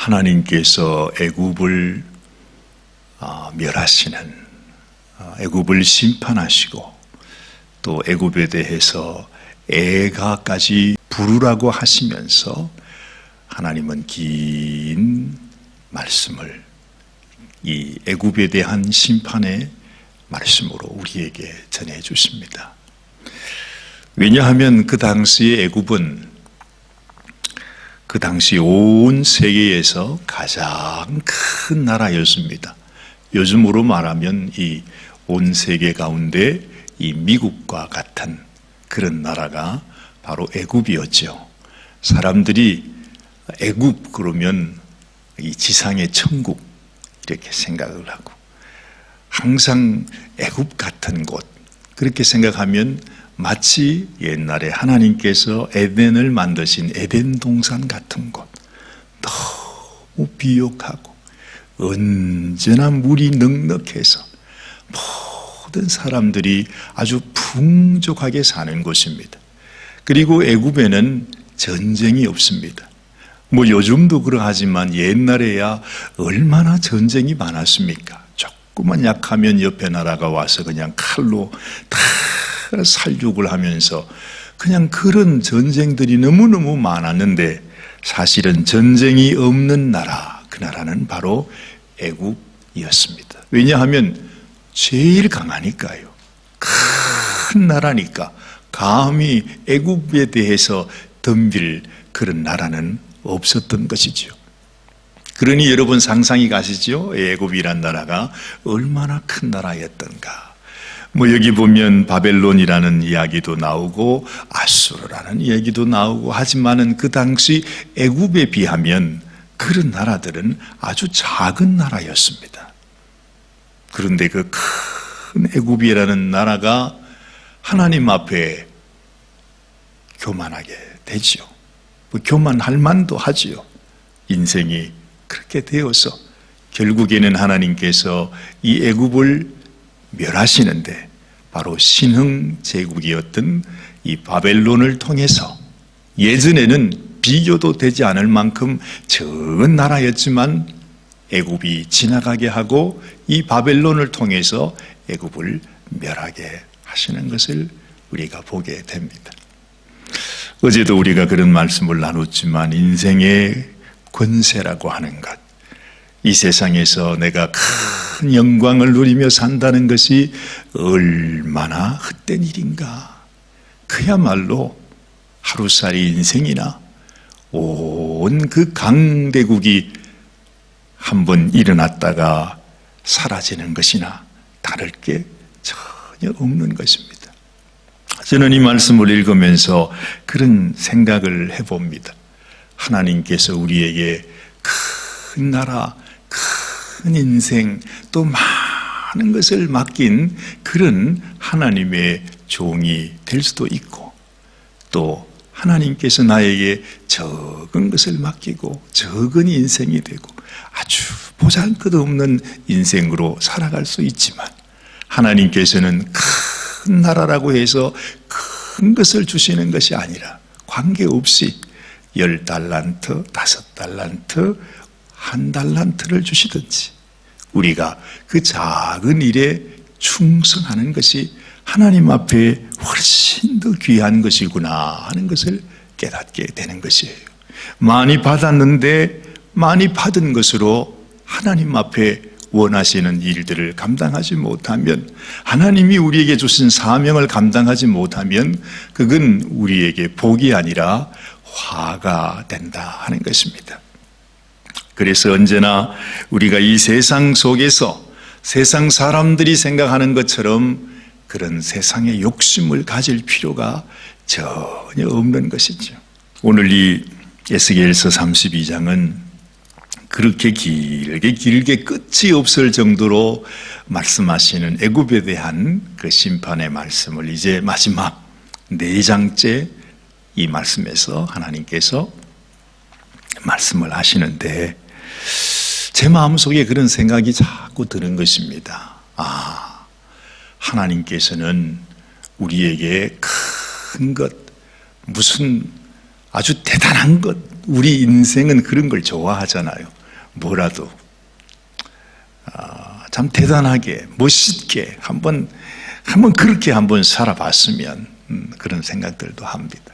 하나님께서 애굽을 멸하시는, 애굽을 심판하시고 또 애굽에 대해서 애가까지 부르라고 하시면서 하나님은 긴 말씀을 이 애굽에 대한 심판의 말씀으로 우리에게 전해 주십니다. 왜냐하면 그 당시의 애굽은 그 당시 온 세계에서 가장 큰 나라였습니다. 요즘으로 말하면 이 온 세계 가운데 이 미국과 같은 그런 나라가 바로 애굽이었죠. 사람들이 애굽 그러면 이 지상의 천국 이렇게 생각을 하고, 항상 애굽 같은 곳 그렇게 생각하면 마치 옛날에 하나님께서 에덴을 만드신 에덴 동산 같은 곳, 너무 비옥하고 언제나 물이 넉넉해서 모든 사람들이 아주 풍족하게 사는 곳입니다. 그리고 애굽에는 전쟁이 없습니다. 요즘도 그러하지만 옛날에야 얼마나 전쟁이 많았습니까? 조금만 약하면 옆에 나라가 와서 그냥 칼로 다 살육을 하면서 그냥 그런 전쟁들이 너무너무 많았는데, 사실은 전쟁이 없는 나라, 그 나라는 바로 애굽이었습니다. 왜냐하면 제일 강하니까요. 큰 나라니까 감히 애굽에 대해서 덤빌 그런 나라는 없었던 것이죠. 그러니 여러분 상상이 가시죠? 애굽이란 나라가 얼마나 큰 나라였던가. 여기 보면 바벨론이라는 이야기도 나오고 아수르라는 이야기도 나오고 하지만은 그 당시 애굽에 비하면 그런 나라들은 아주 작은 나라였습니다. 그런데 그 큰 애굽이라는 나라가 하나님 앞에 교만하게 되지요. 교만할 만도 하지요. 인생이 그렇게 되어서 결국에는 하나님께서 이 애굽을 멸하시는데, 바로 신흥제국이었던 이 바벨론을 통해서, 예전에는 비교도 되지 않을 만큼 적은 나라였지만 애굽이 지나가게 하고 이 바벨론을 통해서 애굽을 멸하게 하시는 것을 우리가 보게 됩니다. 어제도 우리가 그런 말씀을 나눴지만, 인생의 권세라고 하는 것, 이 세상에서 내가 큰 영광을 누리며 산다는 것이 얼마나 헛된 일인가. 그야말로 하루살이 인생이나 온 그 강대국이 한번 일어났다가 사라지는 것이나 다를 게 전혀 없는 것입니다. 저는 이 말씀을 읽으면서 그런 생각을 해봅니다. 하나님께서 우리에게 큰 나라, 큰 인생, 또 많은 것을 맡긴 그런 하나님의 종이 될 수도 있고, 또 하나님께서 나에게 적은 것을 맡기고 적은 인생이 되고 아주 보잘것없는 인생으로 살아갈 수 있지만, 하나님께서는 큰 나라라고 해서 큰 것을 주시는 것이 아니라 관계없이 10달란트, 5달란트, 1달란트를 주시든지 우리가 그 작은 일에 충성하는 것이 하나님 앞에 훨씬 더 귀한 것이구나 하는 것을 깨닫게 되는 것이에요. 많이 받았는데 많이 받은 것으로 하나님 앞에 원하시는 일들을 감당하지 못하면, 하나님이 우리에게 주신 사명을 감당하지 못하면 그건 우리에게 복이 아니라 화가 된다 하는 것입니다. 그래서 언제나 우리가 이 세상 속에서 세상 사람들이 생각하는 것처럼 그런 세상의 욕심을 가질 필요가 전혀 없는 것이죠. 오늘 이 에스겔서 32장은 그렇게 길게 끝이 없을 정도로 말씀하시는 애굽에 대한 그 심판의 말씀을 이제 마지막 4장째 이 말씀에서 하나님께서 말씀을 하시는데, 제 마음속에 그런 생각이 자꾸 드는 것입니다. 하나님께서는 우리에게 큰 것, 무슨 아주 대단한 것, 우리 인생은 그런 걸 좋아하잖아요. 뭐라도 참 대단하게 멋있게 한번 그렇게 한번 살아봤으면 그런 생각들도 합니다.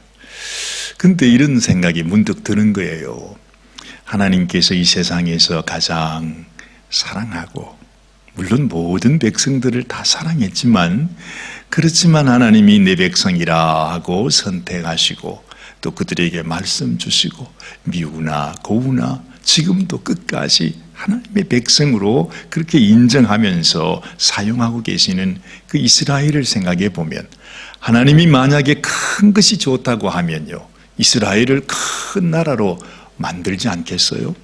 근데 이런 생각이 문득 드는 거예요. 하나님께서 이 세상에서 가장 사랑하고, 물론 모든 백성들을 다 사랑했지만, 그렇지만 하나님이 내 백성이라 하고 선택하시고 또 그들에게 말씀 주시고 미우나 고우나 지금도 끝까지 하나님의 백성으로 그렇게 인정하면서 사용하고 계시는 그 이스라엘을 생각해 보면, 하나님이 만약에 큰 것이 좋다고 하면요, 이스라엘을 큰 나라로 만들지 않겠어요?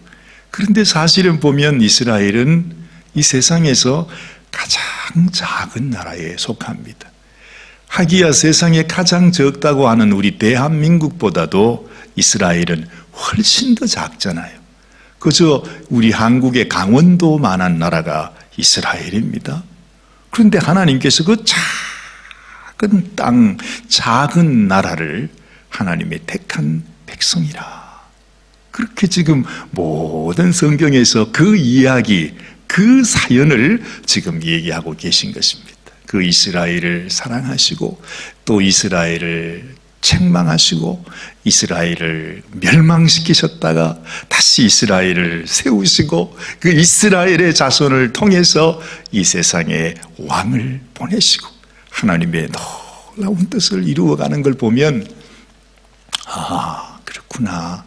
그런데 사실은 보면 이스라엘은 이 세상에서 가장 작은 나라에 속합니다. 하기야 세상에 가장 적다고 하는 우리 대한민국보다도 이스라엘은 훨씬 더 작잖아요. 그저 우리 한국의 강원도만한 나라가 이스라엘입니다. 그런데 하나님께서 그 작은 땅, 작은 나라를 하나님의 택한 백성이라, 그렇게 지금 모든 성경에서 그 이야기, 그 사연을 지금 얘기하고 계신 것입니다. 그 이스라엘을 사랑하시고 또 이스라엘을 책망하시고 이스라엘을 멸망시키셨다가 다시 이스라엘을 세우시고 그 이스라엘의 자손을 통해서 이 세상에 왕을 보내시고 하나님의 놀라운 뜻을 이루어가는 걸 보면, 그렇구나,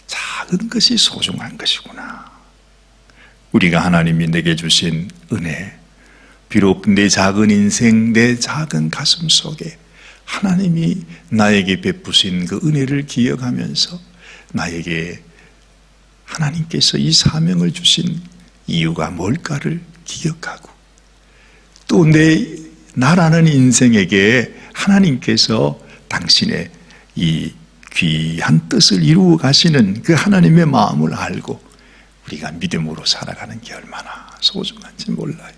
작은 것이 소중한 것이구나. 우리가 하나님이 내게 주신 은혜, 비록 내 작은 인생, 내 작은 가슴 속에 하나님이 나에게 베푸신 그 은혜를 기억하면서 나에게 하나님께서 이 사명을 주신 이유가 뭘까를 기억하고, 또 나라는 인생에게 하나님께서 당신의 이 귀한 뜻을 이루어 가시는 그 하나님의 마음을 알고 우리가 믿음으로 살아가는 게 얼마나 소중한지 몰라요.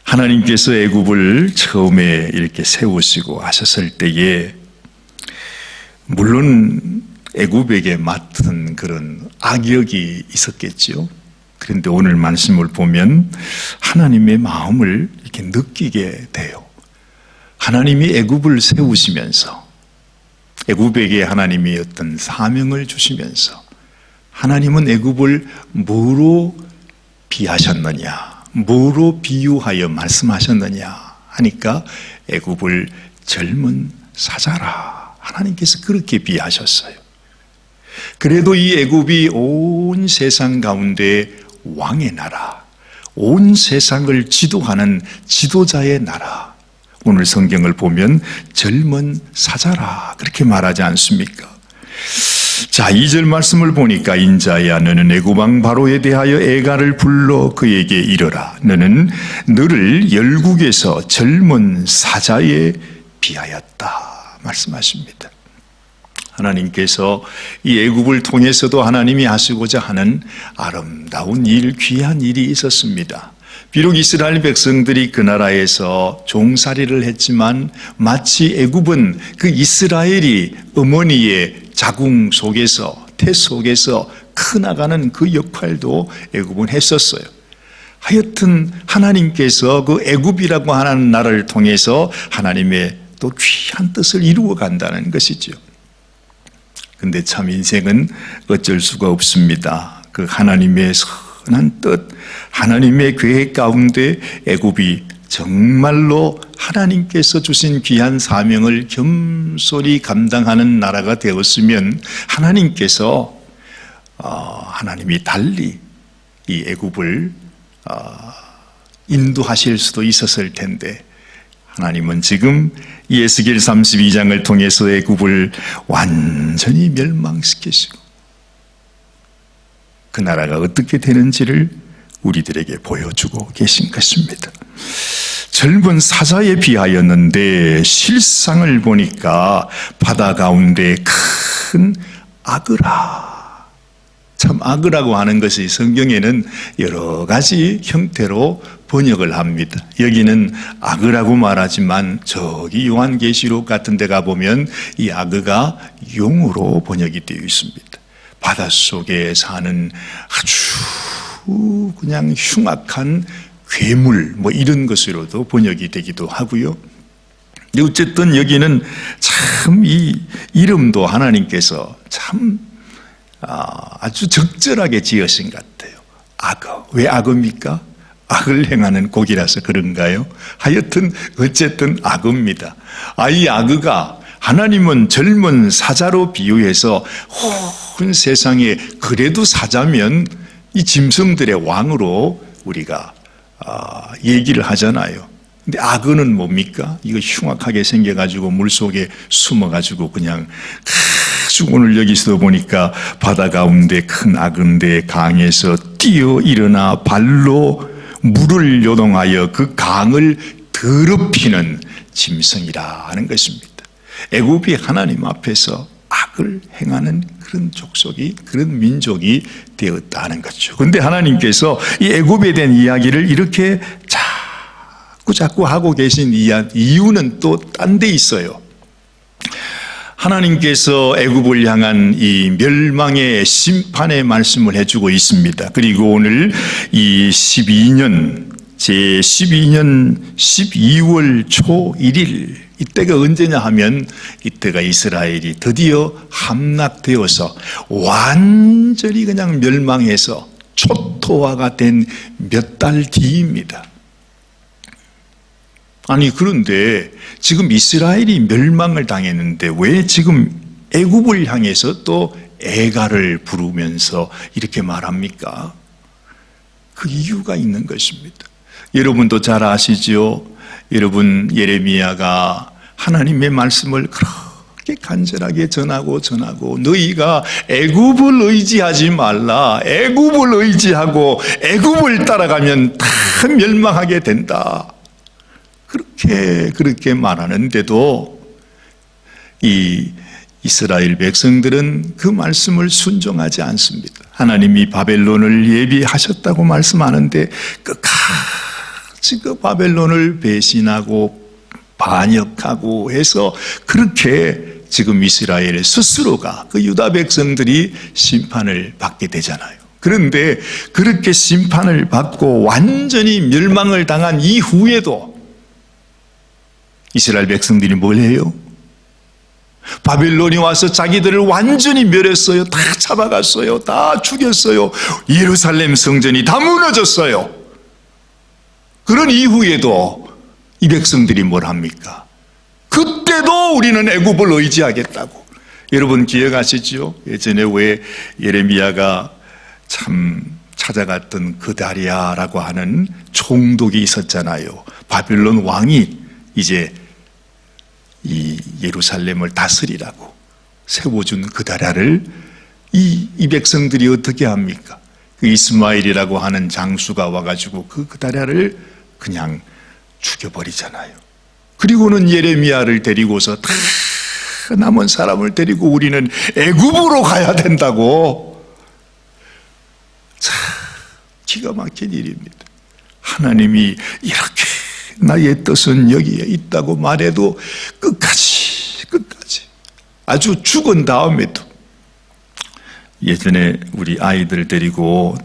하나님께서 애굽을 처음에 이렇게 세우시고 하셨을 때에 물론 애굽에게 맡은 그런 악역이 있었겠지요. 그런데 오늘 말씀을 보면 하나님의 마음을 이렇게 느끼게 돼요. 하나님이 애굽을 세우시면서 애굽에게 하나님이 어떤 사명을 주시면서 하나님은 애굽을 뭐로 비하셨느냐, 뭐로 비유하여 말씀하셨느냐 하니까 애굽을 젊은 사자라, 하나님께서 그렇게 비하셨어요. 그래도 이 애굽이 온 세상 가운데 왕의 나라, 온 세상을 지도하는 지도자의 나라, 오늘 성경을 보면 젊은 사자라 그렇게 말하지 않습니까? 자, 2절 말씀을 보니까 인자야 너는 애굽 왕 바로에 대하여 애가를 불러 그에게 이르라. 너는 너를 열국에서 젊은 사자에 비하였다 말씀하십니다. 하나님께서 이 애굽을 통해서도 하나님이 하시고자 하는 아름다운 일, 귀한 일이 있었습니다. 비록 이스라엘 백성들이 그 나라에서 종살이를 했지만 마치 애굽은 그 이스라엘이 어머니의 자궁 속에서, 태 속에서 커나가는 그 역할도 애굽은 했었어요. 하여튼 하나님께서 그 애굽이라고 하는 나라를 통해서 하나님의 또 귀한 뜻을 이루어 간다는 것이죠. 근데 참 인생은 어쩔 수가 없습니다. 그 하나님의 선한 뜻, 하나님의 계획 가운데 애굽이 정말로 하나님께서 주신 귀한 사명을 겸손히 감당하는 나라가 되었으면 하나님께서 하나님이 달리 이 애굽을 인도하실 수도 있었을 텐데, 하나님은 지금 에스겔 32장을 통해서 애굽을 완전히 멸망시키시고 그 나라가 어떻게 되는지를 우리들에게 보여주고 계신 것입니다. 젊은 사자에 비하였는데 실상을 보니까 바다 가운데 큰 악어라. 참 악어라고 하는 것이 성경에는 여러 가지 형태로 번역을 합니다. 여기는 악어라고 말하지만 저기 요한계시록 같은 데 가보면 이 악어가 용으로 번역이 되어 있습니다. 바닷속에 사는 아주 그냥 흉악한 괴물 뭐 이런 것으로도 번역이 되기도 하고요. 어쨌든 여기는 참 이 이름도 하나님께서 참 아주 적절하게 지으신 것 같아요. 악어. 왜 악어입니까? 악을 행하는 곡이라서 그런가요? 하여튼 어쨌든 악어입니다. 이 악어가 하나님은 젊은 사자로 비유해서 온 세상에 그래도 사자면 이 짐승들의 왕으로 우리가 얘기를 하잖아요. 근데 악어는 뭡니까? 이거 흉악하게 생겨가지고 물속에 숨어가지고 그냥 아주 오늘 여기서 보니까 바다 가운데 큰 악어인데 강에서 뛰어 일어나 발로 물을 요동하여 그 강을 더럽히는 짐승이라 하는 것입니다. 애굽이 하나님 앞에서 악을 행하는 그런 족속이, 그런 민족이 되었다는 거죠. 그런데 하나님께서 이 애굽에 대한 이야기를 이렇게 자꾸 하고 계신 이유는 또 딴 데 있어요. 하나님께서 애굽을 향한 이 멸망의 심판의 말씀을 해주고 있습니다. 그리고 오늘 이 12년 제12년 12월 초 1일 이때가 언제냐 하면 이때가 이스라엘이 드디어 함락되어서 완전히 그냥 멸망해서 초토화가 된 몇 달 뒤입니다. 아니 그런데 지금 이스라엘이 멸망을 당했는데 왜 지금 애굽을 향해서 또 애가를 부르면서 이렇게 말합니까? 그 이유가 있는 것입니다. 여러분도 잘 아시죠? 여러분 예레미야가 하나님의 말씀을 그렇게 간절하게 전하고 너희가 애굽을 의지하지 말라. 애굽을 의지하고 애굽을 따라가면 다 멸망하게 된다. 그렇게 말하는데도 이 이스라엘 백성들은 그 말씀을 순종하지 않습니다. 하나님이 바벨론을 예비하셨다고 말씀하는데 끝까지 그 바벨론을 배신하고 반역하고 해서 그렇게 지금 이스라엘 스스로가 그 유다 백성들이 심판을 받게 되잖아요. 그런데 그렇게 심판을 받고 완전히 멸망을 당한 이후에도 이스라엘 백성들이 뭘 해요? 바벨론이 와서 자기들을 완전히 멸했어요. 다 잡아갔어요. 다 죽였어요. 예루살렘 성전이 다 무너졌어요. 그런 이후에도 이 백성들이 뭘 합니까? 그때도 우리는 애굽을 의지하겠다고. 여러분 기억하시죠? 예전에 왜 예레미야가 참 찾아갔던 그다리아라고 하는 총독이 있었잖아요. 바벨론 왕이 이제 이 예루살렘을 다스리라고 세워준 그다리아를 이 백성들이 어떻게 합니까? 그 이스마엘이라고 하는 장수가 와가지고 그 그다리아를 그냥 죽여버리잖아요. 그리고는 예레미야를 데리고서 다 남은 사람을 데리고 우리는 애굽으로 가야 된다고. 참 기가 막힌 일입니다. 하나님이 이렇게 나의 뜻은 여기에 있다고 말해도 끝까지 아주 죽은 다음에도. 예전에 우리 아이들 데리고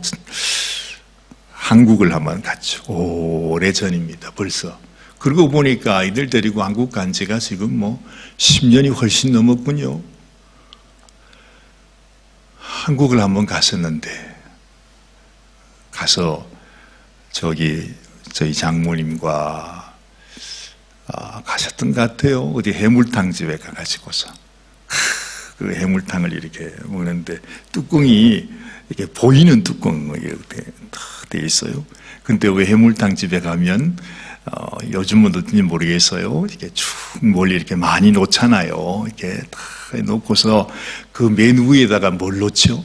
한국을 한번 갔죠. 오래전입니다. 벌써. 그러고 보니까 아이들 데리고 한국 간 지가 지금 10년이 훨씬 넘었군요. 한국을 한번 갔었는데 가서 저희 장모님과 가셨던 것 같아요. 어디 해물탕 집에 가가지고서 그 해물탕을 이렇게 먹는데 뚜껑이 이렇게 보이는 뚜껑 이렇게 돼 있어요. 근데 왜 해물탕 집에 가면 요즘은 어떤지 모르겠어요. 이렇게 쭉 멀리 이렇게 많이 놓잖아요. 이렇게 다 놓고서 그 맨 위에다가 뭘 놓죠?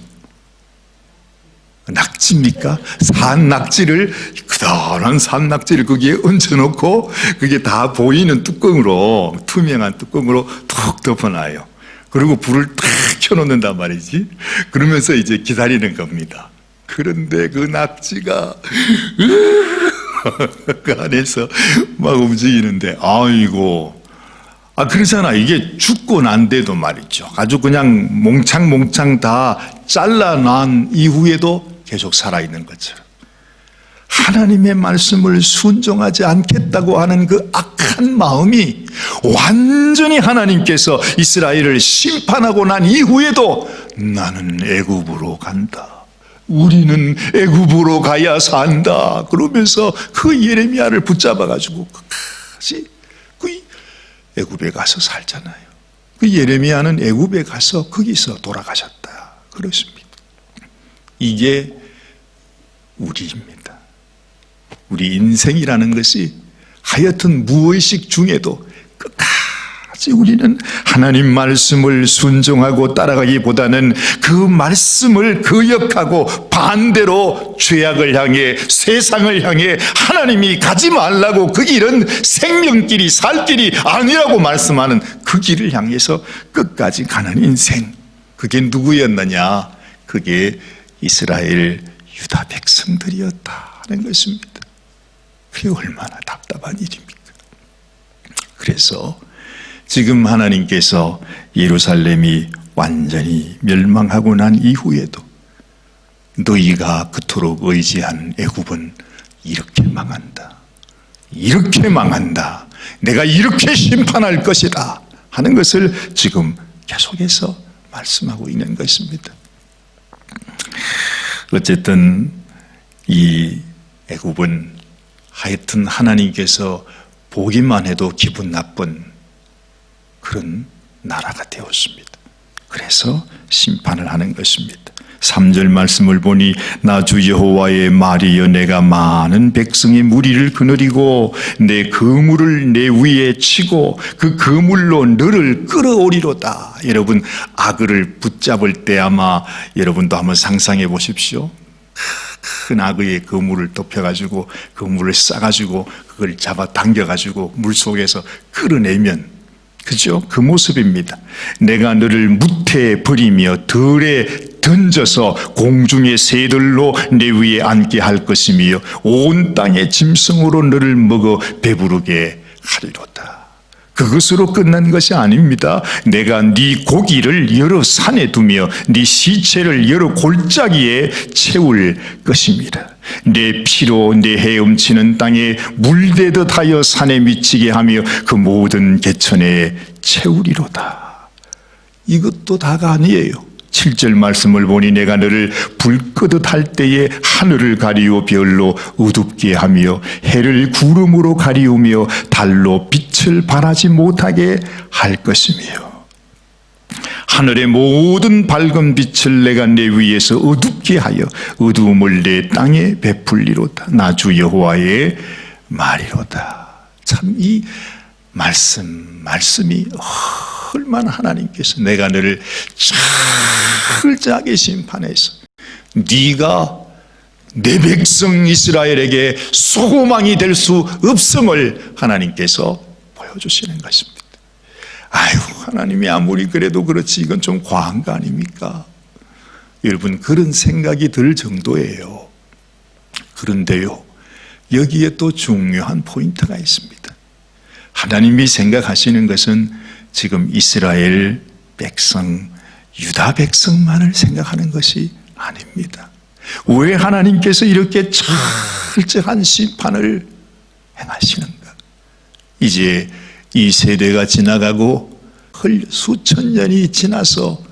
낙지입니까? 산 낙지를, 그다란 산 낙지를 거기에 얹어놓고 그게 다 보이는 뚜껑으로, 투명한 뚜껑으로 툭 덮어놔요. 그리고 불을 탁 켜놓는단 말이지. 그러면서 이제 기다리는 겁니다. 그런데 그 낙지가 그 안에서 막 움직이는데, 아이고 그러잖아. 이게 죽고 난 데도 말이죠. 아주 그냥 몽창몽창 다 잘라난 이후에도 계속 살아있는 것처럼. 하나님의 말씀을 순종하지 않겠다고 하는 그 악한 마음이 완전히 하나님께서 이스라엘을 심판하고 난 이후에도 나는 애굽으로 간다. 우리는 애굽으로 가야 산다. 그러면서 그 예레미야를 붙잡아가지고 끝까지 그 애굽에 가서 살잖아요. 그 예레미야는 애굽에 가서 거기서 돌아가셨다. 그렇습니다. 이게 우리입니다. 우리 인생이라는 것이 하여튼 무의식 중에도 끝까지 우리는 하나님 말씀을 순종하고 따라가기보다는 그 말씀을 거역하고 반대로 죄악을 향해 세상을 향해 하나님이 가지 말라고 그 길은 생명길이 살 길이 아니라고 말씀하는 그 길을 향해서 끝까지 가는 인생. 그게 누구였느냐? 그게 이스라엘 유다 백성들이었다는 것입니다. 그게 얼마나 답답한 일입니까? 그래서 지금 하나님께서 예루살렘이 완전히 멸망하고 난 이후에도 너희가 그토록 의지한 애굽은 이렇게 망한다. 이렇게 망한다. 내가 이렇게 심판할 것이다 하는 것을 지금 계속해서 말씀하고 있는 것입니다. 어쨌든 이 애굽은 하여튼 하나님께서 보기만 해도 기분 나쁜 그런 나라가 되었습니다. 그래서 심판을 하는 것입니다. 3절 말씀을 보니 나 주 여호와의 말이여 내가 많은 백성의 무리를 거느리고 내 그물을 내 위에 치고 그 그물로 너를 끌어오리로다. 여러분 악어를 붙잡을 때 아마 여러분도 한번 상상해 보십시오. 큰 악어의 그물을 덮여가지고 그물을 싸가지고 그걸 잡아 당겨가지고 물속에서 끌어내면 그죠? 그 모습입니다. 내가 너를 무태에 버리며 들에 던져서 공중의 새들로 내 위에 앉게 할 것이며 온 땅의 짐승으로 너를 먹어 배부르게 하리로다. 그것으로 끝난 것이 아닙니다. 내가 네 고기를 여러 산에 두며 네 시체를 여러 골짜기에 채울 것입니다. 내 피로 내 헤엄치는 땅에 물대듯 하여 산에 미치게 하며 그 모든 개천에 채우리로다. 이것도 다가 아니에요. 7절 말씀을 보니 내가 너를 불 끄듯 할 때에 하늘을 가리우 별로 어둡게 하며 해를 구름으로 가리우며 달로 빛을 발하지 못하게 할 것이며 하늘의 모든 밝은 빛을 내가 내 위에서 어둡게 하여 어두움을 내 땅에 베풀리로다. 나 주 여호와의 말이로다. 참 이 말씀이 얼마나 하나님께서 내가 너를 철저하게 심판해서 네가 내 백성 이스라엘에게 소망이 될 수 없음을 하나님께서 보여주시는 것입니다. 아유, 하나님이 아무리 그래도 그렇지 이건 좀 과한 거 아닙니까? 여러분 그런 생각이 들 정도예요. 그런데요, 여기에 또 중요한 포인트가 있습니다. 하나님이 생각하시는 것은 지금 이스라엘 백성, 유다 백성만을 생각하는 것이 아닙니다. 왜 하나님께서 이렇게 철저한 심판을 행하시는가? 이제 이 세대가 지나가고 수천 년이 지나서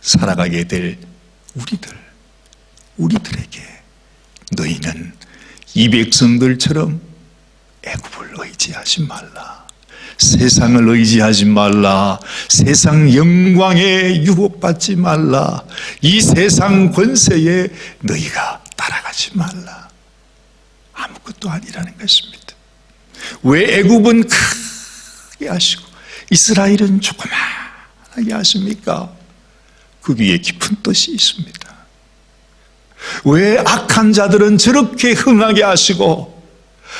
살아가게 될 우리들에게 너희는 이 백성들처럼 애굽을 의지하지 말라. 세상을 의지하지 말라. 세상 영광에 유혹받지 말라. 이 세상 권세에 너희가 따라가지 말라. 아무것도 아니라는 것입니다. 왜 애굽은 크게 하시고 이스라엘은 조그마하게 하십니까? 그 위에 깊은 뜻이 있습니다. 왜 악한 자들은 저렇게 흥하게 하시고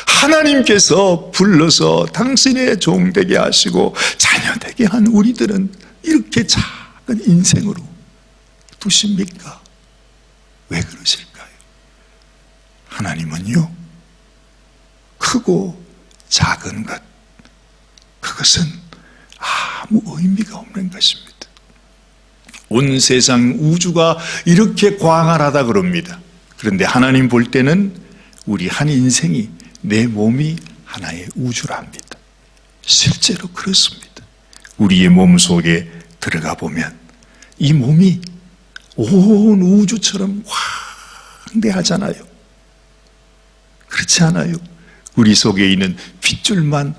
하나님께서 불러서 당신의 종 되게 하시고 자녀 되게 한 우리들은 이렇게 작은 인생으로 두십니까? 왜 그러실까요? 하나님은요, 크고 작은 것, 그것은 아무 의미가 없는 것입니다. 온 세상 우주가 이렇게 광활하다 그럽니다. 그런데 하나님 볼 때는 우리 한 인생이, 내 몸이 하나의 우주랍니다. 실제로 그렇습니다. 우리의 몸 속에 들어가 보면 이 몸이 온 우주처럼 광대하잖아요. 그렇지 않아요? 우리 속에 있는 핏줄만,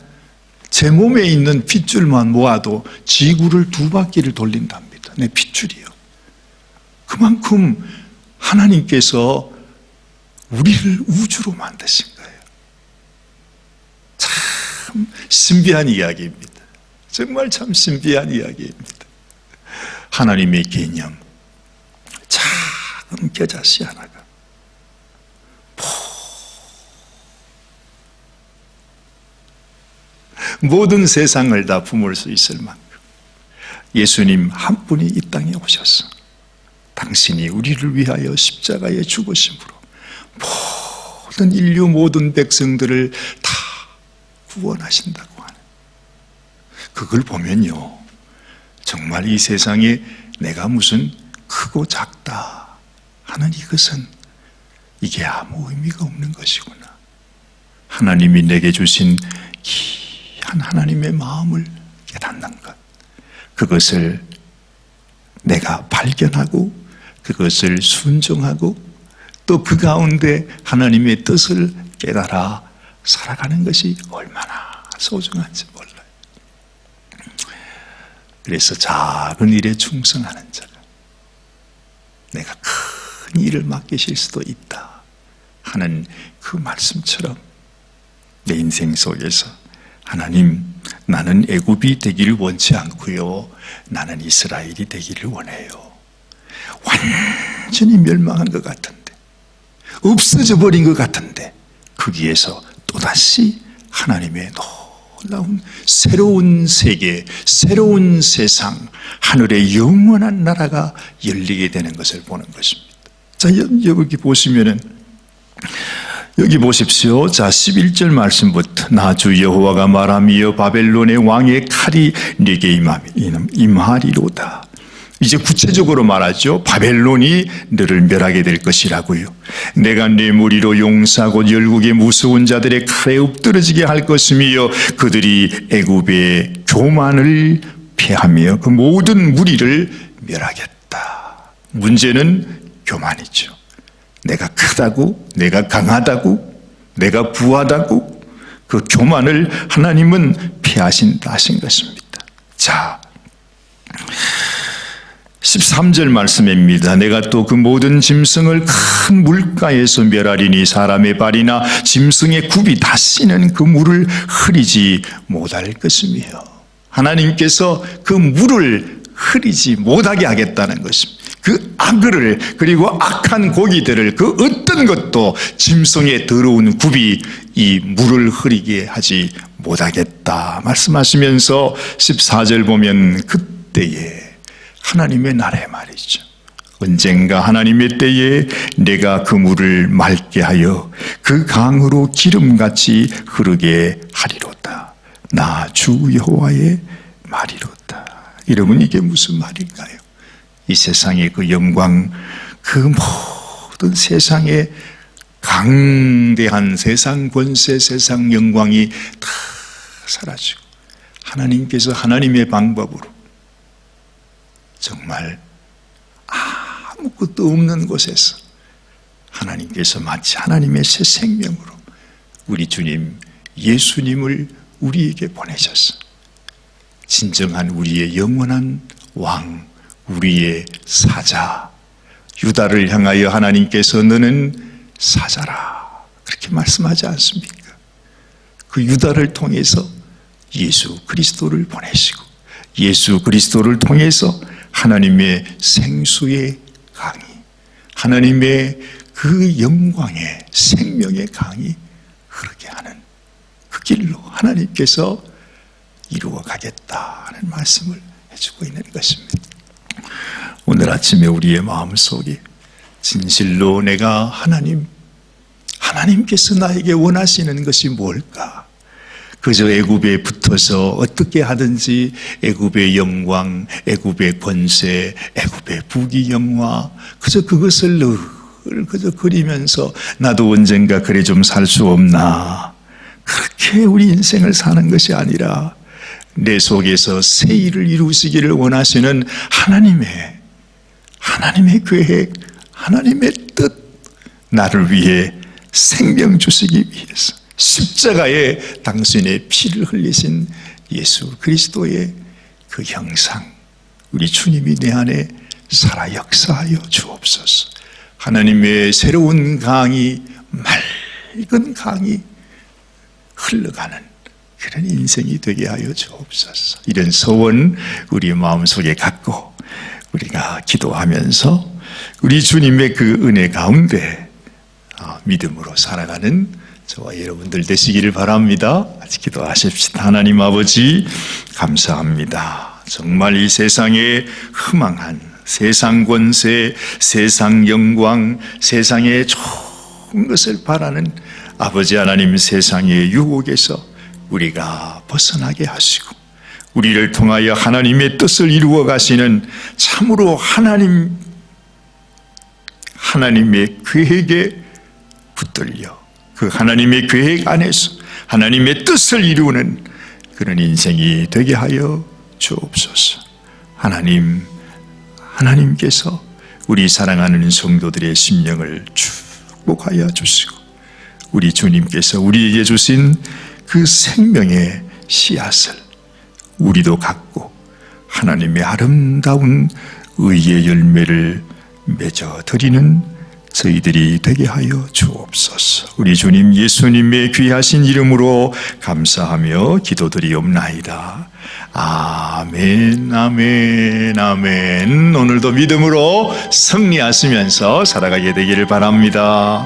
제 몸에 있는 핏줄만 모아도 지구를 2바퀴를 돌린답니다. 내 핏줄이요. 그만큼 하나님께서 우리를 우주로 만드신 거예요. 참 신비한 이야기입니다. 정말 참 신비한 이야기입니다. 하나님의 개념, 작은 겨자씨 하나가 모든 세상을 다 품을 수 있을 만큼 예수님 한 분이 이 땅에 오셔서 당신이 우리를 위하여 십자가에 죽으심으로 모든 인류, 모든 백성들을 다 구원하신다고 하는, 그걸 보면요, 정말 이 세상에 내가 무슨 크고 작다 하는 이것은 이게 아무 의미가 없는 것이구나. 하나님이 내게 주신 귀한 하나님의 마음을 깨닫는 것, 그것을 내가 발견하고 그것을 순종하고 또 그 가운데 하나님의 뜻을 깨달아 살아가는 것이 얼마나 소중한지 몰라요. 그래서 작은 일에 충성하는 자가 내가 큰 일을 맡기실 수도 있다 하는 그 말씀처럼 내 인생 속에서 하나님, 나는 애굽이 되기를 원치 않고요, 나는 이스라엘이 되기를 원해요. 완전히 멸망한 것 같은데, 없어져 버린 것 같은데, 거기에서 또다시 하나님의 놀라운 새로운 세계, 새로운 세상, 하늘의 영원한 나라가 열리게 되는 것을 보는 것입니다. 자, 여기 보시면은, 여기 보십시오. 자, 11절 말씀부터 나 주 여호와가 말하며 바벨론의 왕의 칼이 네게 임하리로다. 이제 구체적으로 말하죠. 바벨론이 너를 멸하게 될 것이라고요. 내가 네 무리로 용사고 열국의 무서운 자들의 칼에 엎드러지게 할 것이며 그들이 애굽의 교만을 패하며 그 모든 무리를 멸하겠다. 문제는 교만이죠. 내가 크다고, 내가 강하다고, 내가 부하다고 그 교만을 하나님은 피하신다 하신 것입니다. 자, 13절 말씀입니다. 내가 또 그 모든 짐승을 큰 물가에서 멸하리니 사람의 발이나 짐승의 굽이 다시는 그 물을 흐리지 못할 것이며, 하나님께서 그 물을 흐리지 못하게 하겠다는 것입니다. 그 악을, 그리고 악한 고기들을, 그 어떤 것도 짐승의 더러운 굽이 이 물을 흐리게 하지 못하겠다 말씀하시면서 14절 보면 그때에 하나님의 날에 말이죠. 언젠가 하나님의 때에 내가 그 물을 맑게 하여 그 강으로 기름같이 흐르게 하리로다. 나 주 여호와의 말이로다. 여러분, 이게 무슨 말일까요? 이 세상의 그 영광, 그 모든 세상의 강대한 세상 권세, 세상 영광이 다 사라지고 하나님께서 하나님의 방법으로 정말 아무것도 없는 곳에서 하나님께서 마치 하나님의 새 생명으로 우리 주님 예수님을 우리에게 보내셔서 진정한 우리의 영원한 왕, 우리의 사자, 유다를 향하여 하나님께서 너는 사자라 그렇게 말씀하지 않습니까? 그 유다를 통해서 예수 그리스도를 보내시고 예수 그리스도를 통해서 하나님의 생수의 강이, 하나님의 그 영광의 생명의 강이 흐르게 하는 그 길로 하나님께서 이루어 가겠다는 말씀을 해주고 있는 것입니다. 오늘 아침에 우리의 마음속에 진실로 내가 하나님께서 나에게 원하시는 것이 뭘까? 그저 애굽에 붙어서 어떻게 하든지 애굽의 영광, 애굽의 권세, 애굽의 부귀영화, 그저 그것을 늘 그저 그리면서 나도 언젠가 그래 좀 살 수 없나, 그렇게 우리 인생을 사는 것이 아니라 내 속에서 새 일을 이루시기를 원하시는 하나님의 계획, 하나님의 뜻, 나를 위해 생명 주시기 위해서 십자가에 당신의 피를 흘리신 예수 그리스도의 그 형상, 우리 주님이 내 안에 살아 역사하여 주옵소서. 하나님의 새로운 강이, 맑은 강이 흘러가는 그런 인생이 되게 하여 주옵소서. 이런 소원 우리 마음속에 갖고 우리가 기도하면서 우리 주님의 그 은혜 가운데 믿음으로 살아가는 저와 여러분들 되시기를 바랍니다. 같이 기도하십시다. 하나님 아버지, 감사합니다. 정말 이 세상에 허망한 세상 권세, 세상 영광, 세상의 좋은 것을 바라는 아버지 하나님, 세상의 유혹에서 우리가 벗어나게 하시고 우리를 통하여 하나님의 뜻을 이루어 가시는 참으로 하나님의 계획에 붙들려 그 하나님의 계획 안에서 하나님의 뜻을 이루는 그런 인생이 되게 하여 주옵소서. 하나님께서 우리 사랑하는 성도들의 심령을 축복하여 주시고 우리 주님께서 우리에게 주신 그 생명의 씨앗을 우리도 갖고 하나님의 아름다운 의의 열매를 맺어 드리는 저희들이 되게 하여 주옵소서. 우리 주님 예수님의 귀하신 이름으로 감사하며 기도드리옵나이다. 아멘, 아멘, 아멘. 오늘도 믿음으로 승리하시면서 살아가게 되기를 바랍니다.